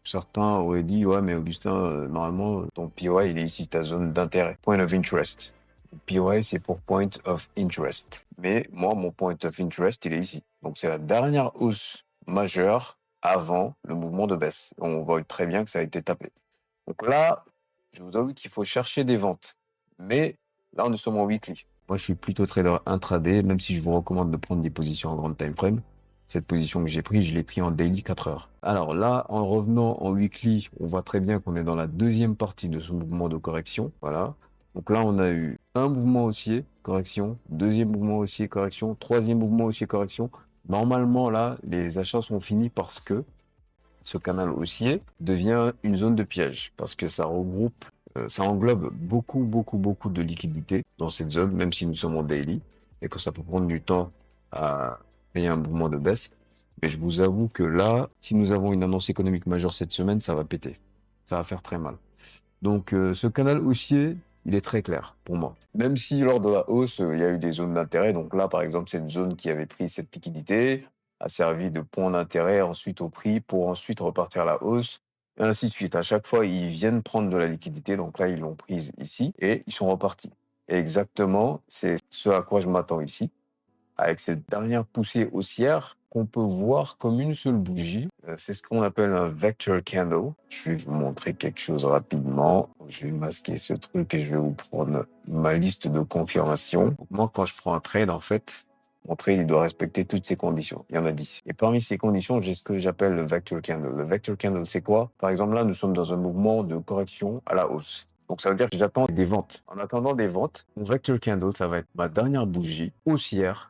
certains auraient dit, ouais, mais Augustin, normalement, ton POI, il est ici, ta zone d'intérêt. Point of interest. POI, c'est pour point of interest. Mais moi, mon point of interest, il est ici. Donc, c'est la dernière hausse majeure avant le mouvement de baisse. On voit très bien que ça a été tapé. Donc là, je vous avoue qu'il faut chercher des ventes. Mais là, nous sommes en weekly. Moi, je suis plutôt trader intraday, même si je vous recommande de prendre des positions en grande time frame. Cette position que j'ai prise, je l'ai pris en daily 4 heures. Alors là, en revenant en weekly, on voit très bien qu'on est dans la deuxième partie de ce mouvement de correction. Voilà. Donc là, on a eu un mouvement haussier, correction, deuxième mouvement haussier, correction, troisième mouvement haussier, correction. Normalement, là, les achats sont finis parce que ce canal haussier devient une zone de piège parce que ça regroupe, ça englobe beaucoup de liquidités dans cette zone, même si nous sommes en daily et que ça peut prendre du temps à créer un mouvement de baisse. Mais je vous avoue que là, si nous avons une annonce économique majeure cette semaine, ça va péter. Ça va faire très mal. Donc, ce canal haussier, il est très clair pour moi. Même si lors de la hausse, il y a eu des zones d'intérêt. Donc là, par exemple, c'est une zone qui avait pris cette liquidité, a servi de point d'intérêt ensuite au prix pour ensuite repartir à la hausse, et ainsi de suite. À chaque fois, ils viennent prendre de la liquidité. Donc là, ils l'ont prise ici et ils sont repartis. Et exactement, c'est ce à quoi je m'attends ici, avec cette dernière poussée haussière qu'on peut voir comme une seule bougie. C'est ce qu'on appelle un vector candle. Je vais vous montrer quelque chose rapidement. Je vais masquer ce truc et je vais vous prendre ma liste de confirmation. Moi, quand je prends un trade, en fait, mon trade, il doit respecter toutes ces conditions. Il y en a 10. Et parmi ces conditions, j'ai ce que j'appelle le vector candle. Le vector candle, c'est quoi? Par exemple, là, nous sommes dans un mouvement de correction à la hausse. Donc, ça veut dire que j'attends des ventes. En attendant des ventes, mon vector candle, ça va être ma dernière bougie haussière